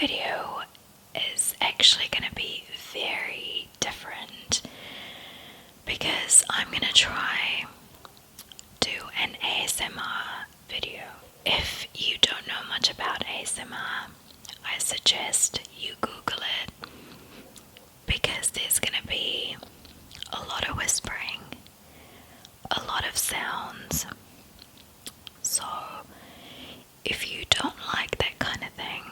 video is actually going to be very different because I'm going to try do an ASMR video. If you don't know much about ASMR, I suggest you Google it because there's going to be a lot of whispering, a lot of sounds. So if you don't like that kind of thing,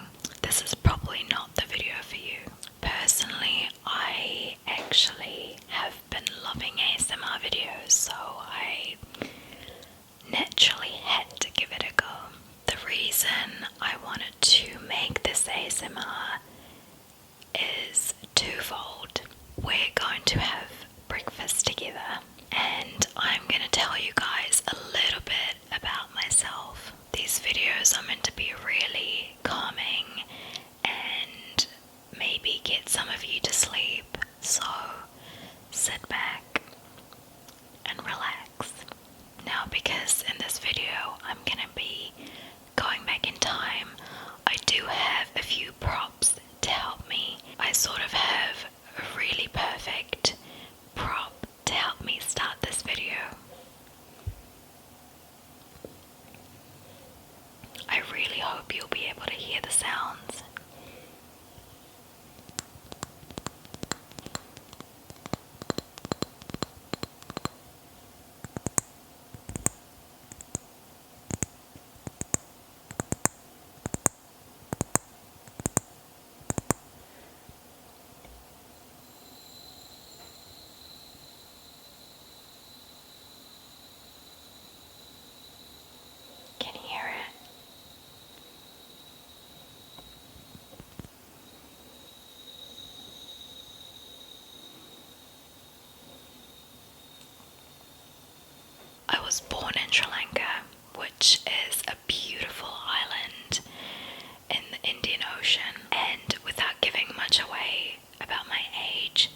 this is probably not the video for you. Personally, I actually have been loving ASMR videos, so I naturally had to give it a go. The reason I wanted to make this ASMR is twofold. We're going to have breakfast together, and I'm going to tell you guys a little bit about myself. These videos are meant to be really calming and maybe get some of you to sleep, so sit back and relax. Now, because in this video I'm going to be going back in time, I do have a few props to help me. I sort of have a really perfect prop to help me start this video. I really hope you'll be able to hear the sounds. Can you hear it? I was born in Sri Lanka, which is a beautiful island in the Indian Ocean, and without giving much away about my age,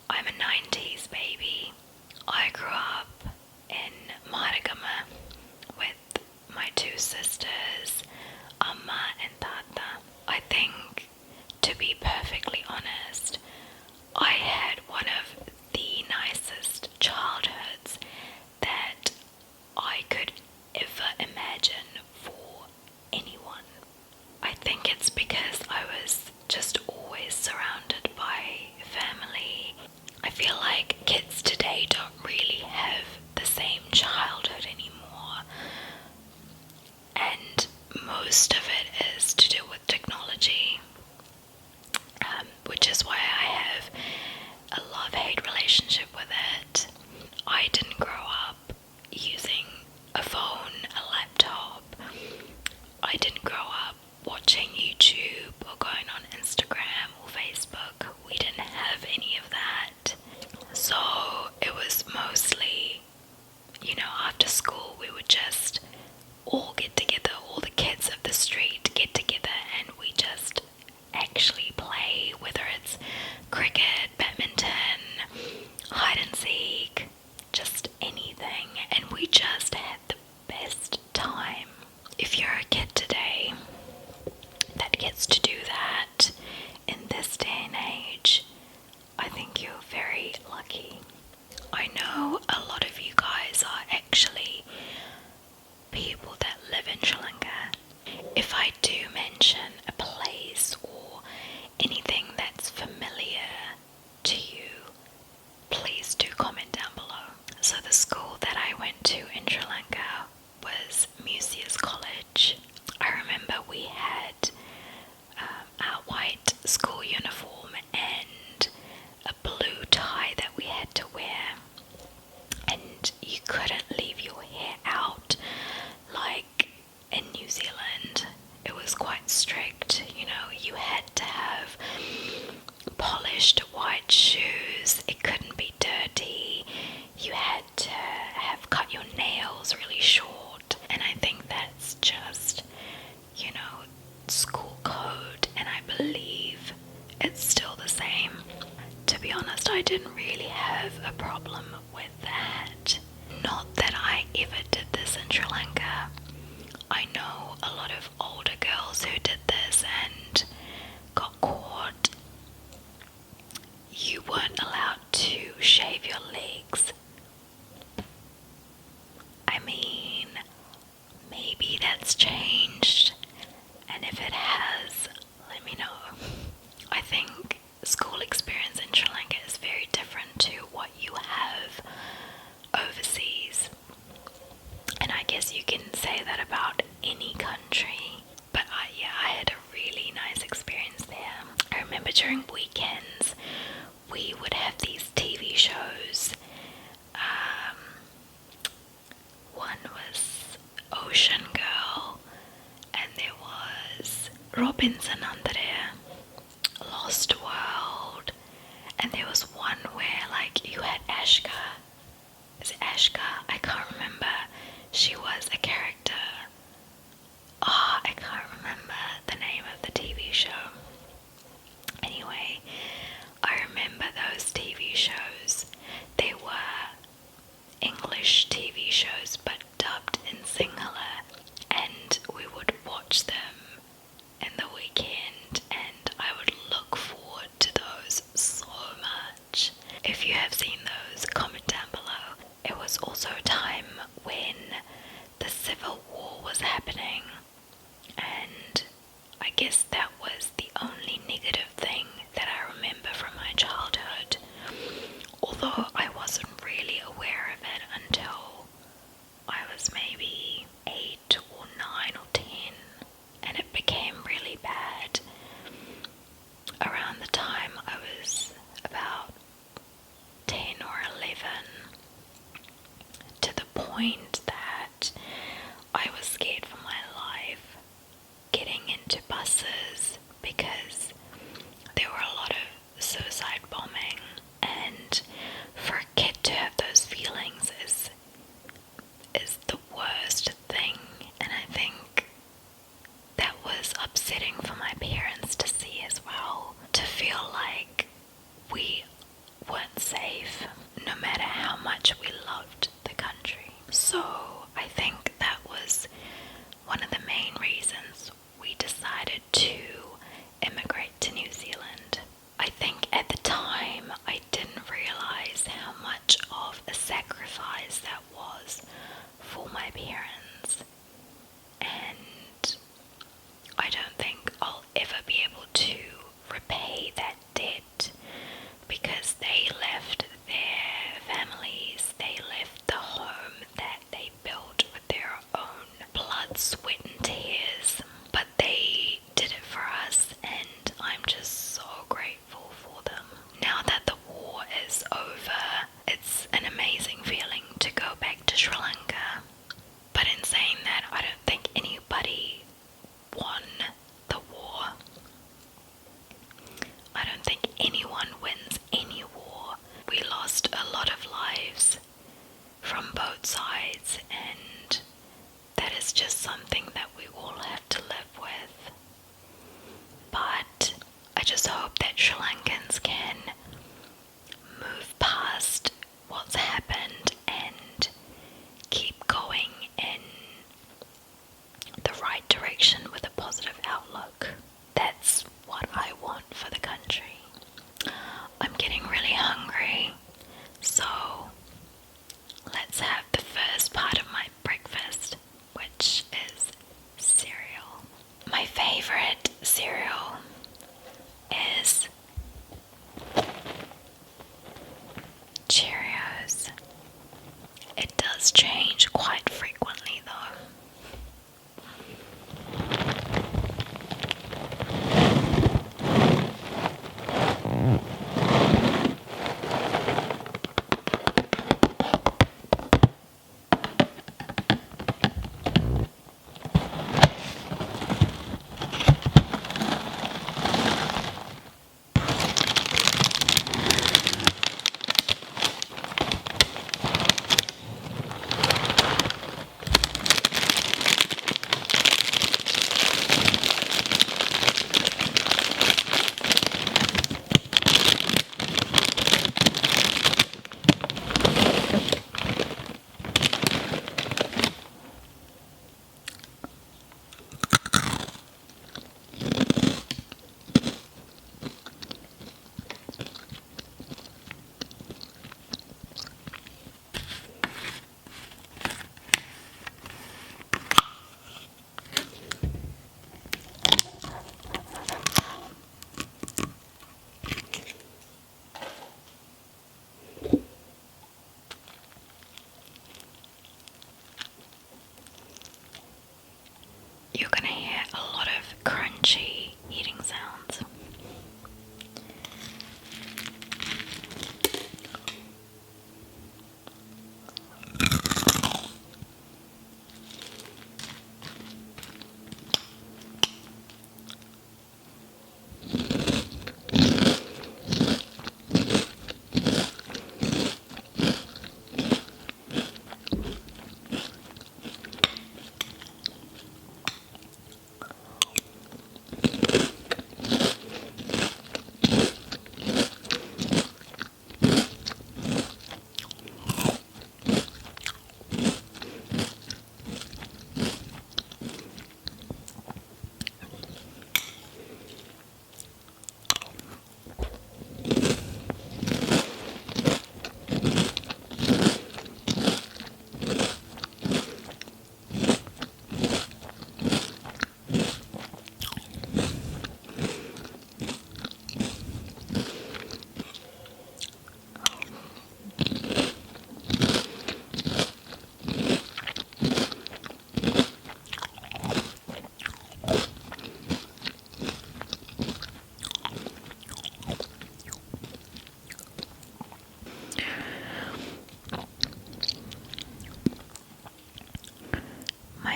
I'm a 90s baby. I grew up in Maragama with my two sisters, Amma and Tata. I think, to be perfectly honest, I had one of the nicest childhoods that I could ever imagine for anyone. I think it's because I was just always surrounded by family. I feel like kids today don't really have the same childhood anymore, and most of it is to do with technology, which is why I have a love-hate relationship with it. I didn't grow up using a phone, a laptop. I didn't grow up watching YouTube or going on Instagram or Facebook. We didn't have any of that. So it was mostly, after school we would just all get together, all the kids of the street get together, and we just actually play, whether it's cricket, badminton, hide and seek, just anything, and we just had the best time. If you're a kid today that gets to do that in this day and age, I think you're very lucky. I know a lot of you guys are actually people that live in Sri Lanka. If I do mention a place or anything that's familiar to you, please do comment down below. So the school that I went to in Sri Lanka was Musea's College. I remember we had our white school uniform and a blue tie that we had to wear, and you couldn't leave your hair out like in New Zealand. It was quite strict, you had to have polished white shoes, it couldn't be dirty, you had to have cut your nails really short, and I think that's just, school code, and I believe it's still the same. To be honest, I didn't really have a problem with that. Not that I ever did this in Sri Lanka. I know a lot of older girls who did this, and maybe that's changed, and if it has, let me know. I think school experience in Sri Lanka is very different to what you have overseas. And I guess you can say that about any country. But I had a really nice experience there. I remember during weekends, we would have these TV shows. One was Ocean Girl, and there was Robinson under there, Lost World, and there was one where like you had Ashka. Is it Ashka? I can't remember. She was a character. Oh, I can't remember the name of the TV show. Anyway, I remember those TV shows. They were English TV shows but dubbed in Sinhala, and we would watch them in the weekend, and I would look forward to those so much. If you have seen those, comment down below. It was also a time when the Civil War was happening, and I guess that was the only negative thing that I remember from my childhood, although I wasn't really aware of it until I was maybe 8 or 9 or 10, and it became really bad around the time I was about 10 or 11, to the point that I was scared for my life getting into buses because there were a lot of suicide bombing, and for a kid to have those feelings is the worst thing. And I think that was upsetting for my parents to see as well, to feel like we weren't safe no matter how much we loved the country. So I think that was one of the main reasons we decided to immigrate to New Zealand. I think at the time I didn't realize how much of a sacrifice that was for my parents, and I don't think I'll ever be able to repay that debt, because they left their families, they left the home that they built with their own blood, sweat and tears, but they did it for us, and I'm just so grateful for them. Now that the war is over, it's an amazing feeling to go back to Sri Lanka. But in saying that, I don't think anybody won the war. I don't think anyone wins any war. We lost a lot of lives from both sides, and that is just something that we all have to live with. But I just hope that Sri Lankans can move past what's happened and keep going in the right direction with a positive outlook. That's what I want for the country. I'm getting really hungry, so let's have the first part of my breakfast, which is cereal. My favorite cereal is Cheerios. It does change quite frequently though.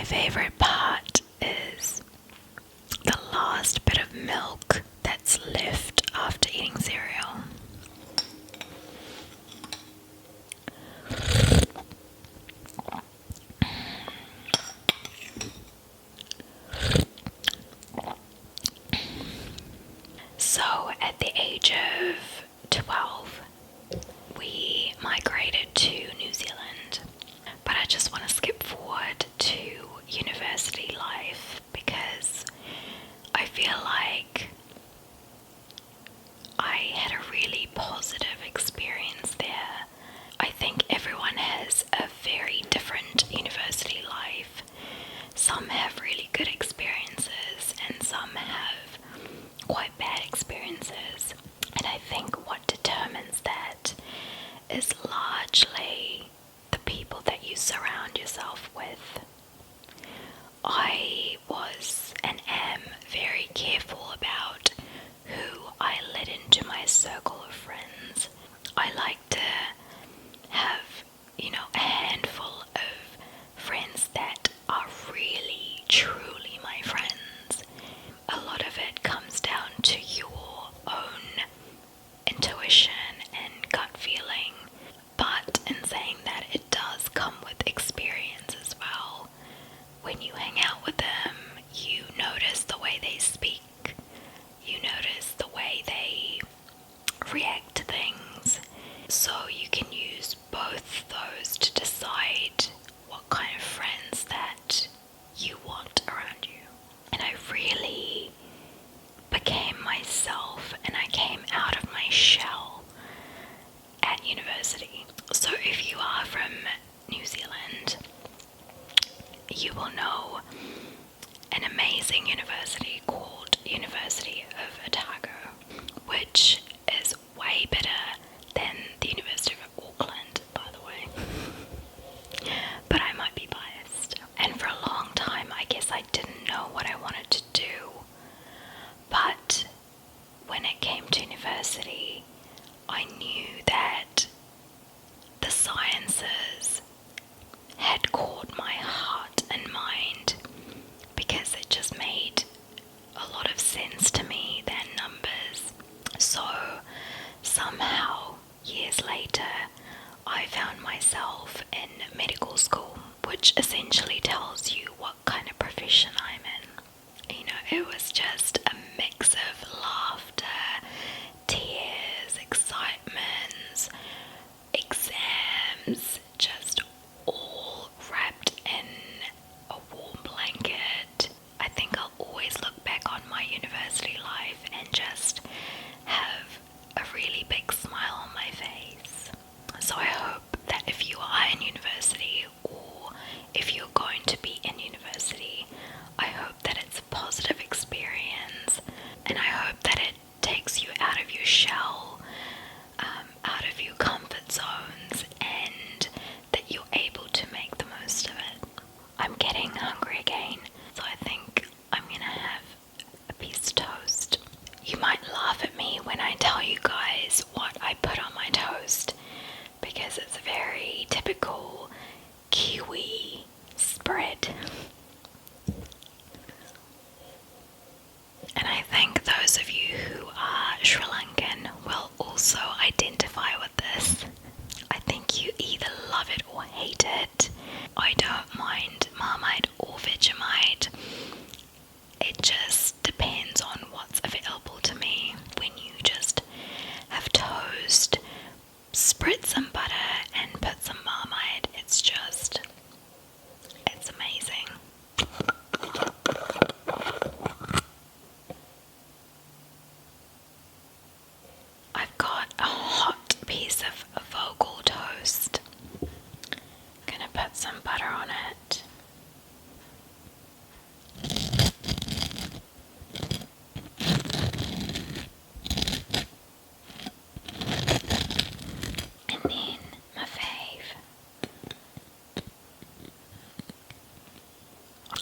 My favorite part is the last bit of milk that's left after eating cereal. So at the age of 12, we migrated to New Zealand. But I just want to skip forward to university life because I feel like I had a really positive experience there. I think everyone has a very different university life. Some have really good experiences and some have quite bad experiences. And I think what determines that is largely the people that you surround yourself with. I was and am very careful about who I let into my circle of friends. I like to have, a handful of friends that are really, truly my friends. A lot of it comes down to your own intuition and gut feeling. But in saying that, it does come with experience as well. When you hang out with them, you notice the way they speak. You notice the way they react to things. So you can use both those to decide what kind of friends that you want around you. And I really became myself and I came out of my shell at university. So if you are from New Zealand, you will know an amazing university called University of Otago, which is way better than the University of Auckland, by the way. But I might be biased. And for a long time, I guess I didn't know what I wanted to do. But when it came to university, I knew that the sciences had caught my heart and mind because it just made a lot of sense to me than numbers. So somehow, years later, I found myself in medical school, which essentially tells you what kind of profession I'm in. It was just a mix of laughter, tears, excitements, exams, just all wrapped in a warm blanket. I think I'll always look back on my university life and just have a really big smile on my face. So I hope that if you are in university or if you're going to be in university, I hope that it's a positive experience and I hope that it takes you out of your shell, out of your comfort zones, and that you're able to make the most of it. I'm getting hungry again, so I think I'm gonna have a piece of toast. You might laugh at me when I tell you guys what I put on my toast, because it's a very typical Kiwi spread. And I think those of you who are Sri Lankan will also identify with this. I think you either love it or hate it. I don't mind Marmite or Vegemite. It just depends on what's available to me. When you just have toast, spritz some butter and put some Marmite, it's amazing. I've got a hot piece of Velour toast. Gonna put some butter on it. And then my fave.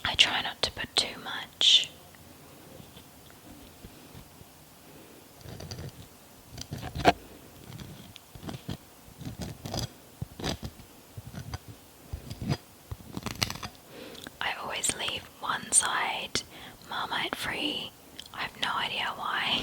I try not to put too much. I always inside Marmite free. I have no idea why.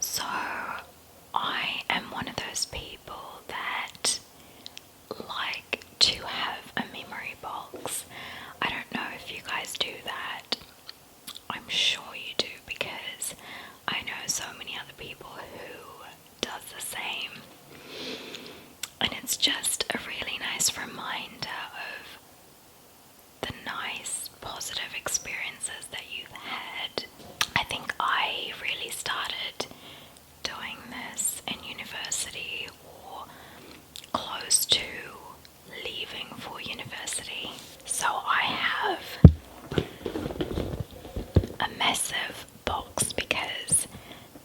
So, I am one of those people that like to have a memory box. I don't know if you guys do that. I'm sure you do, because I know so many other people who does the same. And it's just a really nice reminder of the nice, positive experiences that you've had. I think I really started doing this in university or close to leaving for university. So I have a massive box because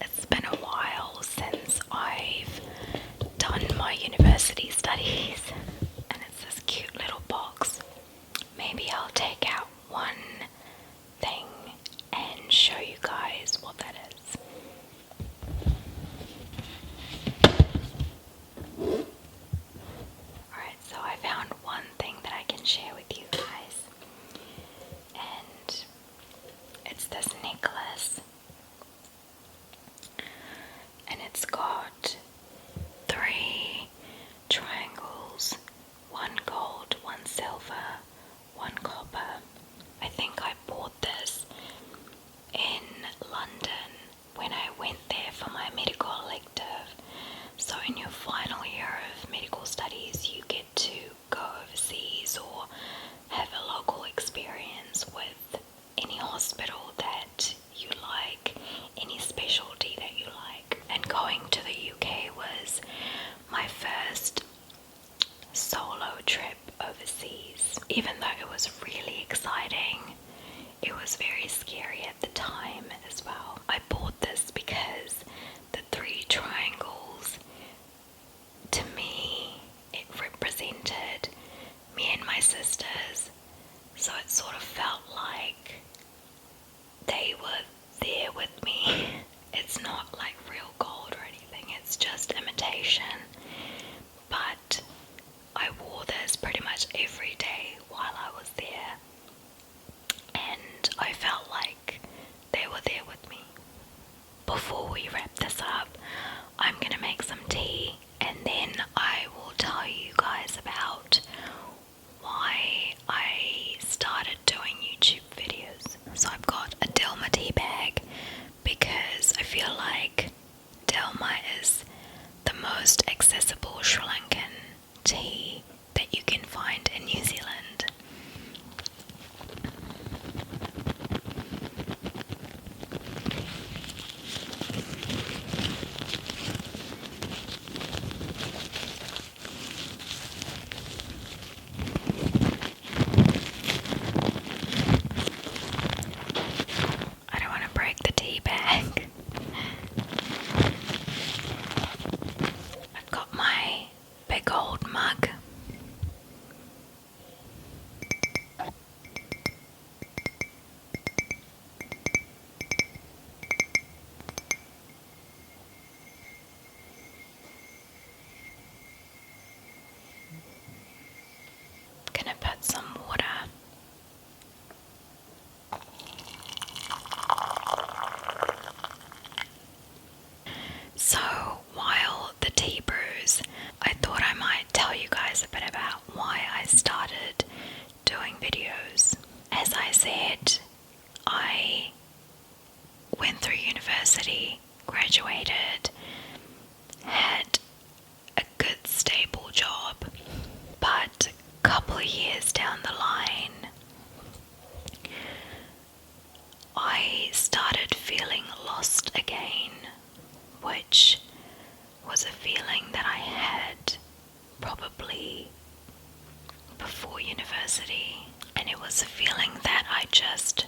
it's been a while since I've done my university studies, and it's this cute little box. Maybe I'll take out one thing and show you guys what that is. Alright, so I found one thing that I can share with you guys, and it's this necklace, and it's got 3 triangles, 1 gold, 1 silver, 1 copper. I think I bought this in London when I went there for my medical elective. So in your final year of medical studies, you get to go overseas or have a local experience with any hospital that you like, any specialty that you like. And going to the UK was my first solo trip overseas. Even though it was really exciting, it was very scary at the time as well. I bought this because the 3 triangles, to me, it represented me and my sisters. So it sort of felt like they were there with me. It's not like real gold or anything, it's just imitation. But I wore this pretty much every day while I was there, and I felt like they were there with me. Before we wrap this up, I'm gonna make some tea, and then I will tell you guys about why I started doing YouTube videos. So I've got a Dilma tea bag because I feel like Dilma is the most accessible Sri Lankan tea that you can find in New Zealand. I don't want to break the tea bag. I've got my big old mug. Gonna put some water. went through university, graduated, had a good stable job, but a couple of years down the line, I started feeling lost again, which was a feeling that I had probably before university, and it was a feeling that I just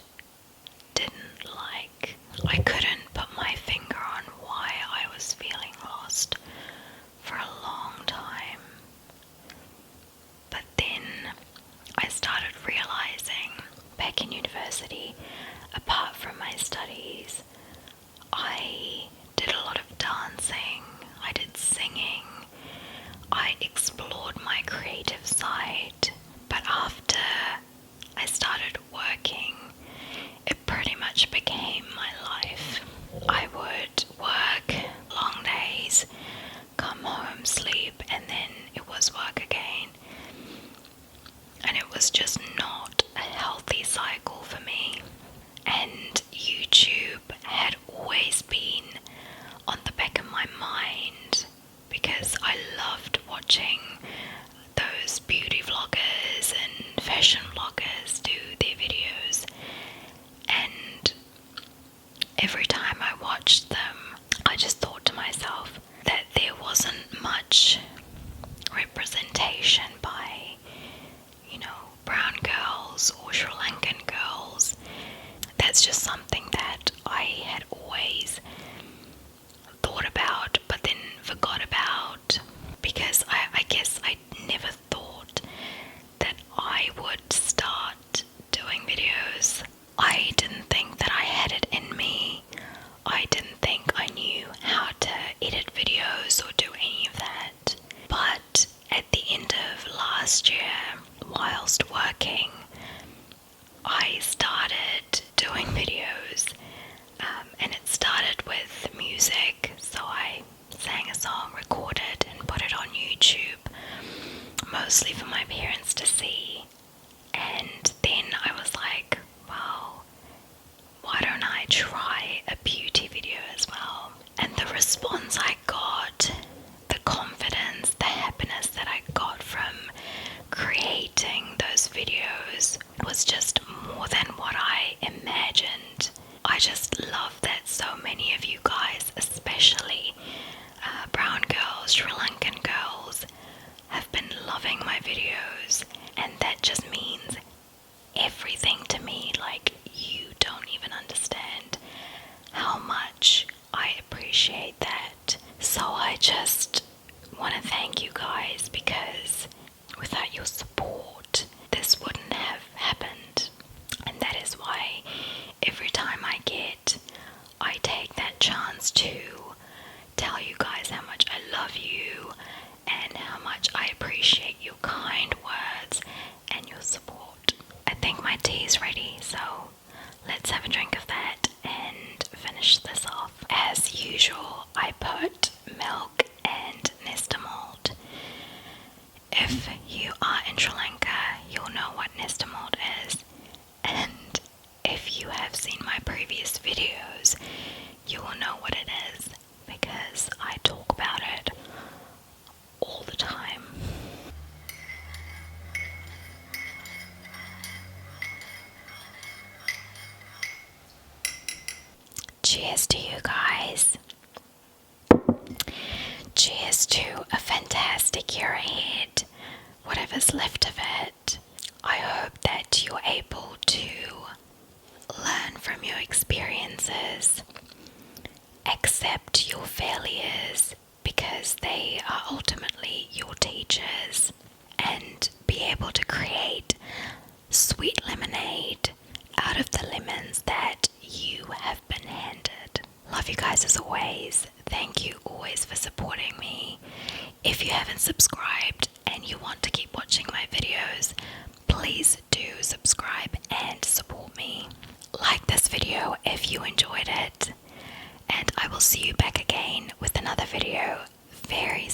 didn't like. I couldn't put my finger on why I was feeling lost for a long time. But then I started realizing back in university, apart from my studies, I did a lot of dancing, I did singing, I explored my creative side. But after I started working, it pretty much became my life. I would work long days, come home, sleep, and then it was work again. And it was just not a healthy cycle for me. And YouTube had always been on the back of my mind because I loved watching those beauty vloggers and fashion vloggers do their videos. And every time I watched them, I just thought to myself that there wasn't much representation by, brown girls or Sri Lankan girls. That's just something that I had always thought about but then forgot about, because I guess I never thought that I would start doing videos. I didn't think that I had it in me. I didn't think I knew how to edit videos or do any of that. But at the end of last year, whilst working, I started doing videos, and it started with music. So I sang a song, recorded, and put it on YouTube, mostly for my parents to see. And then I was like, well, why don't I try a beauty video as well? And the response I got, the confidence, the happiness that I got from creating those videos was just more than what I imagined. I just love that so many of you guys, especially brown girls, Sri Lankan girls, have been loving my videos, and that just means everything to me. Like, you don't even understand how much I appreciate that. So I just want to thank you guys, because without your support, this wouldn't have happened. And that is why every time I take that chance to tell you guys how much I love you and how much I appreciate your kind words and your support. I think my tea is ready, so let's have a drink of that and finish this off. As usual, I put milk and Nesta malt. If you are in Sri Lanka, you'll know what Nesta malt is. And if you have seen my previous videos, you will know what it is, because I talk about it all the time. Cheers to you guys. Cheers to a fantastic year ahead, whatever's left of it. I hope that you're able to learn from your experiences, accept your failures because they are ultimately your teachers, and be able to create sweet lemonade out of the lemons that you have been handed. Love you guys as always. Thank you always for supporting me. If you haven't subscribed and you want to keep watching my videos, please do subscribe and support me. Like this video if you enjoyed it, and I will see you back again with another video very